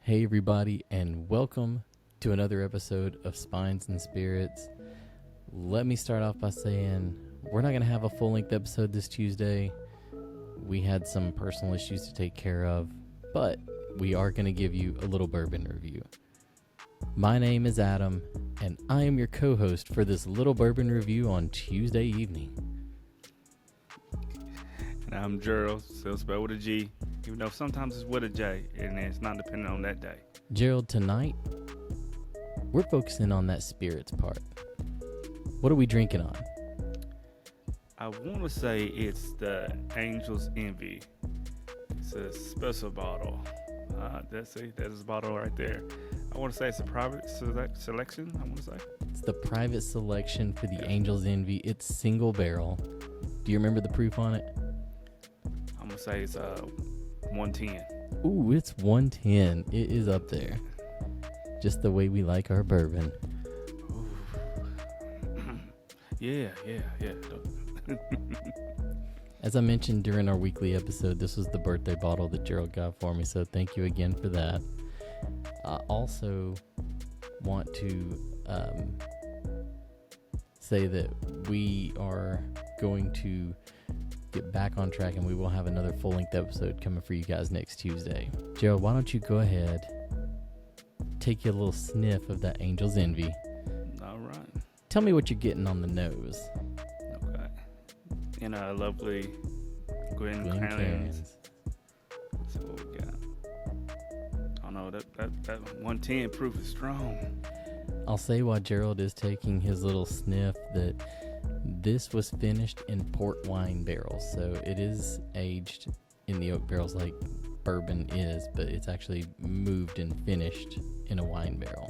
Hey everybody, and welcome to another episode of Spines and Spirits. Let me start off by saying we're not going to have a full-length episode this Tuesday. We had some personal issues to take care of, but we are going to give you a little bourbon review. My name is Adam, and I am your co-host for this little bourbon review on Tuesday evening. And I'm Gerald, still spelled with a G, even though sometimes it's with a J, and it's not depending on that day. Gerald, tonight, we're focusing on that spirits part. What are we drinking on? I want to say it's the Angel's Envy. It's a special bottle. That's a bottle right there. I want to say it's a private selection, I want to say. It's the private selection for the Angel's Envy. It's single barrel. Do you remember the proof on it? I'm going to say it's 110. Ooh, it's 110. It is up there. Just the way we like our bourbon. Yeah. As I mentioned during our weekly episode, this was the birthday bottle that Gerald got for me, so thank you again for that. I also want to say that we are going to get back on track, and we will have another full-length episode coming for you guys next Tuesday. Gerald, why don't you go ahead, take you a little sniff of that Angel's Envy. All right. Tell me what you're getting on the nose. Okay. In a lovely Glencairns. So what we got? I know that 110 proof is strong. I'll say while Gerald is taking his little sniff that this was finished in port wine barrels, so it is aged in the oak barrels like bourbon is, but it's actually moved and finished in a wine barrel.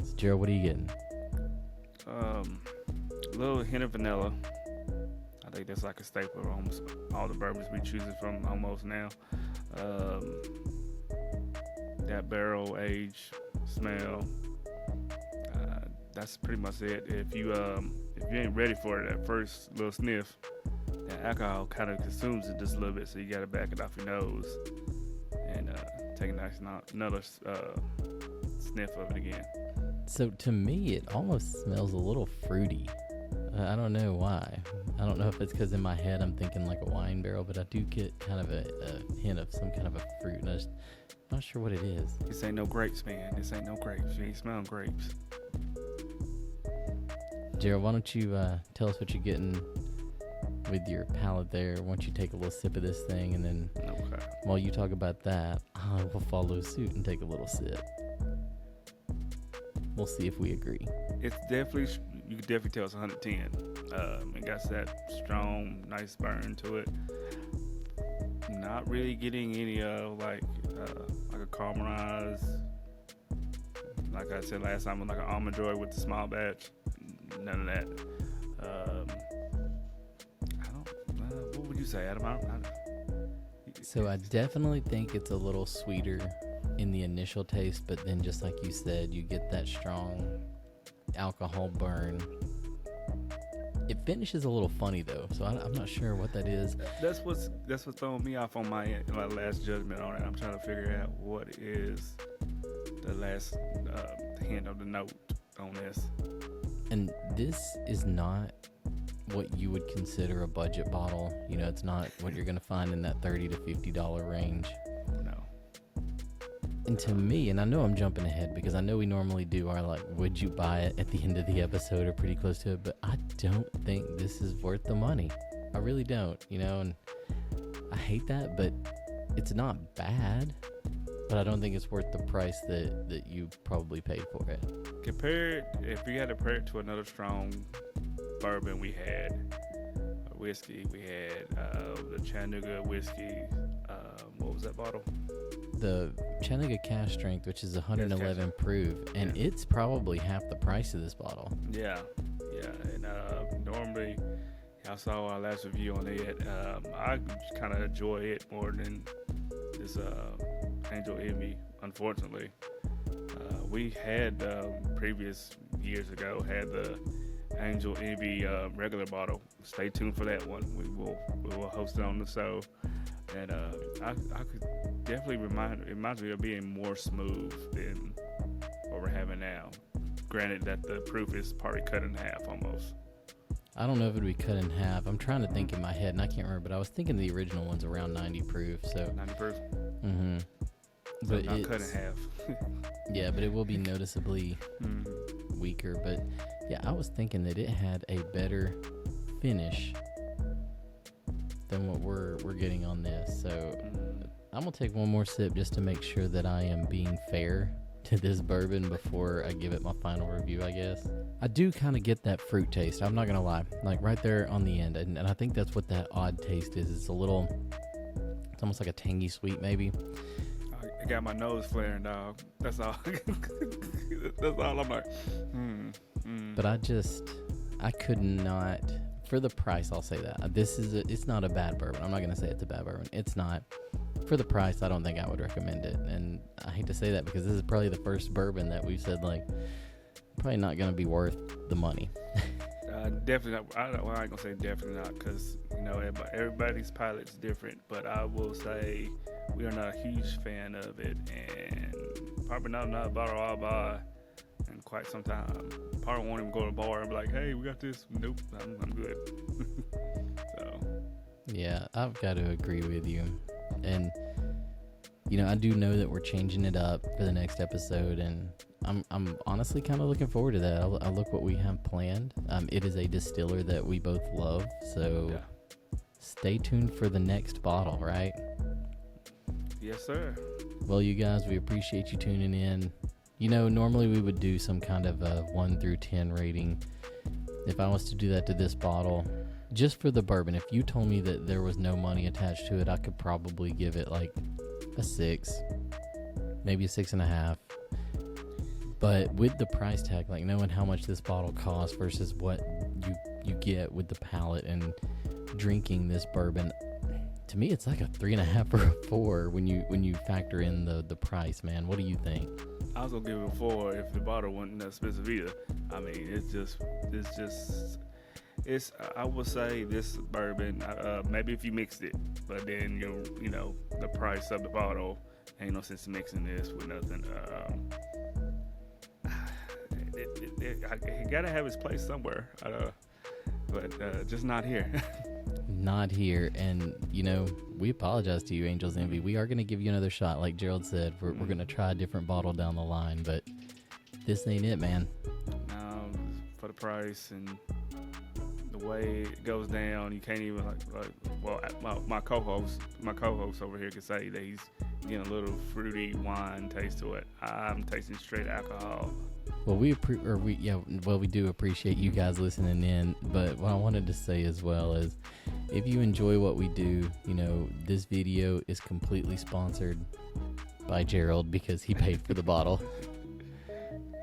So Gerald, what are you getting? A little hint of vanilla. I think that's like a staple of almost all the bourbons we choose from almost now. That barrel age smell. That's pretty much it. If you ain't ready for it at first little sniff, that alcohol kind of consumes it just a little bit, so you got to back it off your nose and take a nice another sniff of it again. So to me, it almost smells a little fruity. I don't know why. I don't know if it's because in my head I'm thinking like a wine barrel, but I do get kind of a hint of some kind of a fruit, and I'm not sure what it is. This ain't no grapes, man. This ain't no grapes. You ain't smelling grapes. Gerald, why don't you tell us what you're getting with your palate there? Why don't you take a little sip of this thing, and then while you talk about that, I will follow suit and take a little sip. We'll see if we agree. It's definitely, you can definitely tell it's 110. It got that strong, nice burn to it. Not really getting any like a caramelized, like I said last time, like an almond joy with the small batch. None of that. What would you say, Adam? So I definitely think it's a little sweeter in the initial taste, but then just like you said, you get that strong alcohol burn. It finishes a little funny though, so I'm not sure what that is. That's what's throwing me off on my last judgment on it. I'm trying to figure out what is the last hint of the note on this. And this is not what you would consider a budget bottle. You know, it's not what you're going to find in that $30 to $50 range. No. And to me, and I know I'm jumping ahead because I know we normally do our like, would you buy it at the end of the episode or pretty close to it, but I don't think this is worth the money. I really don't, you know, and I hate that, but it's not bad. But I don't think it's worth the price that you probably paid for it. If we had to compare it to another strong bourbon we had, whiskey, we had the Chattanooga whiskey. What was that bottle? The Chattanooga Cask Strength, which is 111 proof, and it's probably half the price of this bottle. Yeah. And normally, I saw our last review on it. I kind of enjoy it more than this Angel Envy, unfortunately. We had previous years ago had the Angel Envy regular bottle. Stay tuned for that one. We will host it on the show, that I could definitely reminds me of being more smooth than what we're having now. Granted that the proof is probably cut in half almost. I don't know if it would be cut in half. I'm trying to think in my head, and I can't remember, but I was thinking the original one's around 90 proof. So 90 proof? Mm-hmm. So But not it's, cut in half. yeah, but it will be noticeably weaker. But yeah, I was thinking that it had a better finish than what we're getting on this. So I'm gonna take one more sip just to make sure that I am being fair to this bourbon before I give it my final review, I guess. I do kind of get that fruit taste. I'm not gonna lie, like right there on the end, and I think that's what that odd taste is. It's it's almost like a tangy sweet, maybe. I got my nose flaring, dog. That's all. That's all. I'm like, But I could not, for the price, I'll say that. It's not a bad bourbon. I'm not going to say it's a bad bourbon. It's not. For the price, I don't think I would recommend it. And I hate to say that because this is probably the first bourbon that we've said, like, probably not going to be worth the money. Definitely not. I ain't going to say definitely not because, everybody's palate's different. But I will say we are not a huge fan of it. And probably not another bottle I'll buy in quite some time. Probably won't even go to the bar and be like, hey, we got this. Nope, I'm good. So. Yeah, I've got to agree with you. And, I do know that we're changing it up for the next episode, and I'm honestly kind of looking forward to that. I'll look what we have planned. It is a distiller that we both love, so stay tuned for the next bottle, right? Yes, sir. Well, you guys, we appreciate you tuning in. Normally we would do some kind of a 1 through 10 rating. If I was to do that to this bottle, just for the bourbon, if you told me that there was no money attached to it, I could probably give it like a 6, maybe a 6.5. But with the price tag, like knowing how much this bottle costs versus what you get with the palate and drinking this bourbon, to me it's like a 3.5 or a 4 when you factor in the price, man. What do you think? I was gonna give it a 4 if the bottle wasn't that expensive either. I mean, it's I would say this bourbon, maybe if you mixed it, but then the price of the bottle, ain't no sense in mixing this with nothing. It gotta have its place somewhere, but just not here. Not here. And we apologize to you, Angel's Envy. We are going to give you another shot. Like Gerald said, we're going to try a different bottle down the line, but this ain't it, man. For the price and the way it goes down, you can't even my co-host over here can say that he's getting a little fruity wine taste to it. I'm tasting straight alcohol. Well, we do appreciate you guys listening in, but what I wanted to say as well is if you enjoy what we do, this video is completely sponsored by Gerald because he paid for the bottle.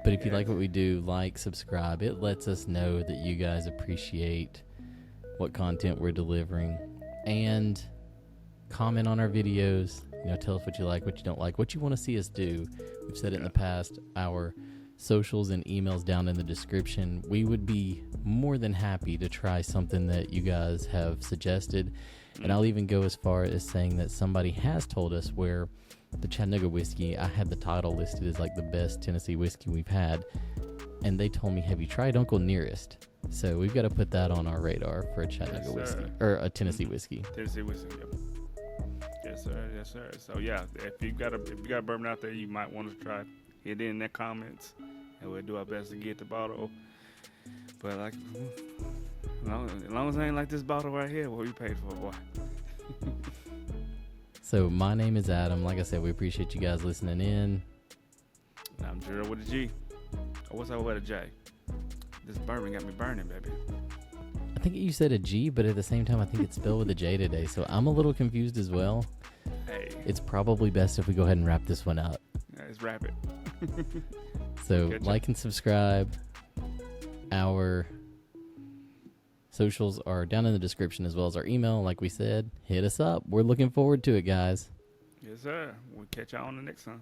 But if you like what we do, like, subscribe. It lets us know that you guys appreciate what content we're delivering. And comment on our videos. Tell us what you like, what you don't like, what you want to see us do. We've said it in the past. Our socials and emails down in the description. We would be more than happy to try something that you guys have suggested. And I'll even go as far as saying that somebody has told us where the Chattanooga whiskey, I had the title listed as like the best Tennessee whiskey we've had, and they told me, have you tried Uncle Nearest? So we've got to put that on our radar for a Chattanooga whiskey, or a Tennessee whiskey. Tennessee whiskey, yep. Yes, sir. So yeah, if you got a bourbon out there you might want to try, hit it in the comments, and we'll do our best to get the bottle. But as long as it ain't like this bottle right here, what we paid for, boy. So my name is Adam. Like I said, we appreciate you guys listening in. And I'm Gerald with a G. Or what's up with a J? This bourbon got me burning, baby. I think you said a G, but at the same time, I think it's spelled with a J today. So I'm a little confused as well. Hey. It's probably best if we go ahead and wrap this one up. Yeah, let's wrap it. So like and subscribe. Our socials are down in the description as well as our email. Like we said, hit us up. We're looking forward to it, guys. Yes, sir. We'll catch y'all on the next one.